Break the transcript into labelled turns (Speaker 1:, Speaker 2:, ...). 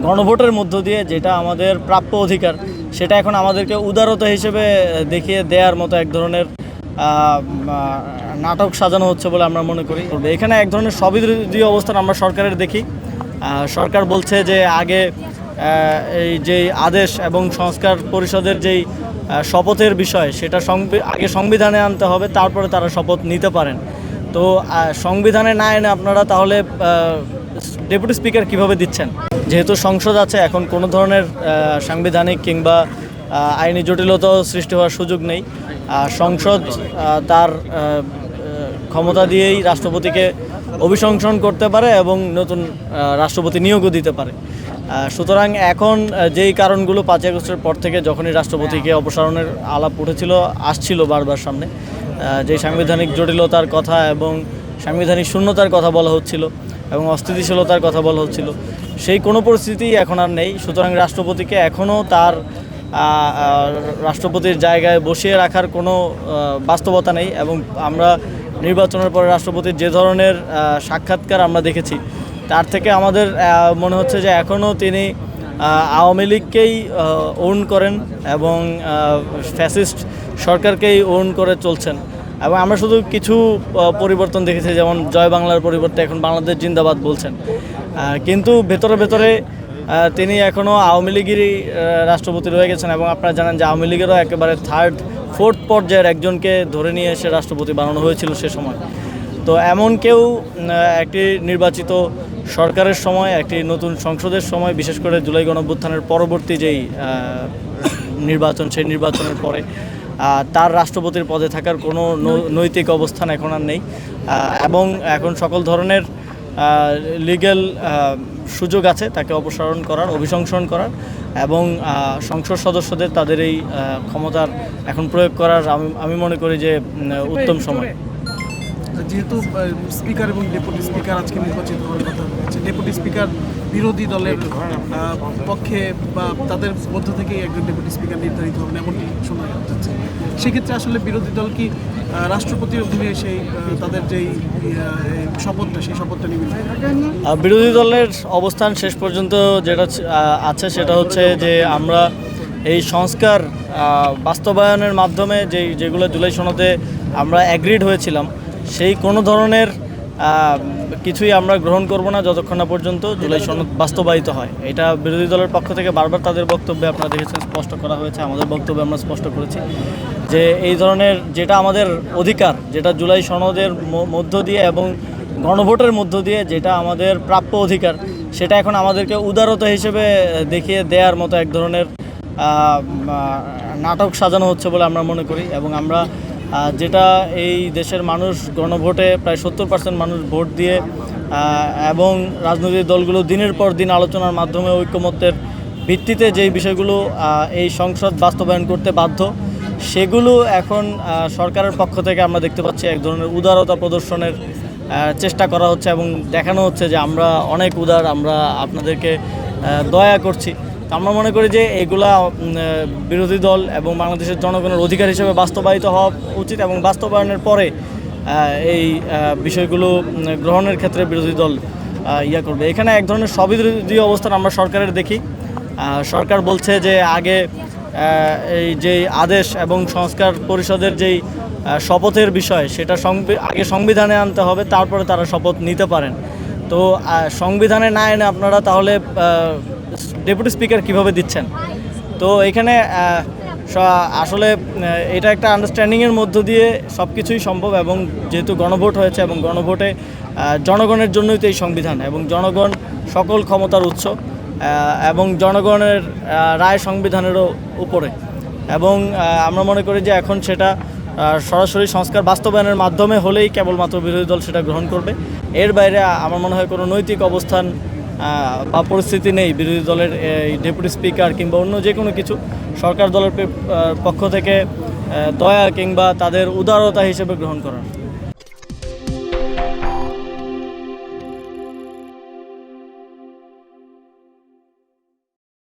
Speaker 1: গণভোটের মধ্য দিয়ে যেটা আমাদের প্রাপ্য অধিকার সেটা এখন আমাদেরকে উদারতা হিসেবে দেখিয়ে দেওয়ার মতো এক ধরনের নাটক সাজানো হচ্ছে বলে আমরা মনে করি। এখানে এক ধরনের সবিরোধী অবস্থান আমরা সরকারের দেখি। সরকার বলছে যে আগে এই যেই আদেশ এবং সংস্কার পরিষদের যেই শপথের বিষয় সেটা আগে সংবিধানে আনতে হবে, তারপরে তারা শপথ নিতে পারেন। তো সংবিধানে না এনে আপনারা তাহলে ডেপুটি স্পিকার কিভাবে দিচ্ছেন? যেহেতু সংসদ আছে, এখন কোনো ধরনের সাংবিধানিক কিংবা আইনি জটিলতাও সৃষ্টি হওয়ার সুযোগ নেই। সংসদ তার ক্ষমতা দিয়েই রাষ্ট্রপতিকে অভিশংসন করতে পারে এবং নতুন রাষ্ট্রপতি নিয়োগও দিতে পারে। সুতরাং এখন যেই কারণগুলো 5 আগস্টের পর থেকে যখনই রাষ্ট্রপতিকে অপসারণের আলাপ আসছিল বারবার সামনে, যে সাংবিধানিক জটিলতার কথা এবং সাংবিধানিক শূন্যতার কথা বলা হচ্ছিল এবং অস্থিতিশীলতার কথা বলা হচ্ছিল, সেই কোনো পরিস্থিতি এখন আর নেই। সুতরাং রাষ্ট্রপতিকে এখনও তার রাষ্ট্রপতির জায়গায় বসিয়ে রাখার কোনো বাস্তবতা নেই। এবং আমরা নির্বাচনের পরে রাষ্ট্রপতির যে ধরনের সাক্ষাৎকার আমরা দেখেছি, তার থেকে আমাদের মনে হচ্ছে যে এখনও তিনি আওয়ামী লীগকেই ওন করেন এবং ফ্যাসিস্ট সরকারকেই ওন করে চলছেন। এবং আমরা শুধু কিছু পরিবর্তন দেখেছি, যেমন জয় বাংলার পরিবর্তে এখন বাংলাদেশ জিন্দাবাদ বলছেন, কিন্তু ভেতরে ভেতরে তিনি এখনও আওয়ামী লীগেরই রাষ্ট্রপতি রয়ে গেছেন। এবং আপনারা জানেন যে আওয়ামী লীগেরও একেবারে 3rd 4th পর্যায়ের একজনকে ধরে নিয়ে এসে রাষ্ট্রপতি বানানো হয়েছিল সে সময়। তো এমন কেউ একটি নির্বাচিত সরকারের সময়, একটি নতুন সংসদের সময়, বিশেষ করে জুলাই গণঅভ্যুত্থানের পরবর্তী যেই নির্বাচন, সেই নির্বাচনের পরে তার রাষ্ট্রপতির পদে থাকার কোনো নৈতিক অবস্থান এখন আর নেই। এবং এখন সকল ধরনের লিগ্যাল সুযোগ আছে তাকে অপসারণ করার, অভিশংসন করার এবং সংসদ সদস্যদের তাদের এই ক্ষমতার এখন প্রয়োগ করার আমি মনে করি যে উত্তম সময়।
Speaker 2: যেহেতু স্পিকার এবং ডেপুটি স্পিকার আজকে নির্বাচিত হওয়ার কথা হচ্ছে, ডেপুটি স্পিকার বিরোধী দলের পক্ষে বা তাদের মধ্য থেকেই একজন ডেপুটি স্পিকার নির্ধারিত হবেন এমনটি শোনা যাচ্ছে। সেক্ষেত্রে আসলে বিরোধী দল কি রাষ্ট্রপতির অধীনে সেই তাদের যেই শপথটা, সেই শপথটা নেবেন?
Speaker 1: বিরোধী দলের অবস্থান শেষ পর্যন্ত যেটা আছে সেটা হচ্ছে যে আমরা এই সংস্কার বাস্তবায়নের মাধ্যমে যেগুলো জুলাই সনদে আমরা অ্যাগ্রিড হয়েছিলাম, সেই কোনো ধরনের কিছুই আমরা গ্রহণ করব না যতক্ষণ না পর্যন্ত জুলাই সনদ বাস্তবায়িত হয়। এটা বিরোধী দলের পক্ষ থেকে বারবার তাদের বক্তব্যে আপনারা দেখেছেন স্পষ্ট করা হয়েছে, আমাদের বক্তব্যে আমরা স্পষ্ট করেছি যে এই ধরনের যেটা আমাদের অধিকার, যেটা জুলাই সনদের মধ্য দিয়ে এবং গণভোটের মধ্য দিয়ে যেটা আমাদের প্রাপ্য অধিকার, সেটা এখন আমাদেরকে উদারতা হিসেবে দেখিয়ে দেওয়ার মতো এক ধরনের নাটক সাজানো হচ্ছে বলে আমরা মনে করি। এবং আমরা যেটা এই দেশের মানুষ গণভোটে প্রায় 70% মানুষ ভোট দিয়ে এবং রাজনৈতিক দলগুলো দিনের পর দিন আলোচনার মাধ্যমে ঐকমত্যের ভিত্তিতে যেই বিষয়গুলো এই সংসদ বাস্তবায়ন করতে বাধ্য, সেগুলো এখন সরকারের পক্ষ থেকে আমরা দেখতে পাচ্ছি এক ধরনের উদারতা প্রদর্শনের চেষ্টা করা হচ্ছে এবং দেখানো হচ্ছে যে আমরা অনেক উদার, আমরা আপনাদেরকে দয়া করছি। আমরা মনে করি যে এগুলা বিরোধী দল এবং বাংলাদেশের জনগণের অধিকার হিসেবে বাস্তবায়িত হওয়া উচিত এবং বাস্তবায়নের পরে এই বিষয়গুলো গ্রহণের ক্ষেত্রে বিরোধী দল করবে। এখানে এক ধরনের সবিরোধী অবস্থান আমরা সরকারের দেখি। সরকার বলছে যে আগে এই যেই আদেশ এবং সংস্কার পরিষদের যেই শপথের বিষয় সেটা আগে সংবিধানে আনতে হবে, তারপরে তারা শপথ নিতে পারেন। তো সংবিধানে না এনে আপনারা তাহলে ডেপুটি স্পিকার কিভাবে দিচ্ছেন? তো এখানে আসলে এটা একটা আন্ডারস্ট্যান্ডিংয়ের মধ্য দিয়ে সব কিছুই সম্ভব। এবং যেহেতু গণভোট হয়েছে এবং গণভোটে জনগণের জন্যই তো এই সংবিধান, এবং জনগণ সকল ক্ষমতার উৎস এবং জনগণের রায় সংবিধানেরও উপরে। এবং আমরা মনে করি যে এখন সেটা সরাসরি সংস্কার বাস্তবায়নের মাধ্যমে হলেই কেবলমাত্র বিরোধী দল সেটা গ্রহণ করবে। এর বাইরে আমার মনে হয় কোনো নৈতিক অবস্থান বা পরিস্থিতি নেই বিরোধী দলের এই ডেপুটি স্পিকার কিংবা অন্য যে কোনো কিছু সরকার দলের পক্ষ থেকে দয়া কিংবা তাদের উদারতা হিসেবে গ্রহণ করার।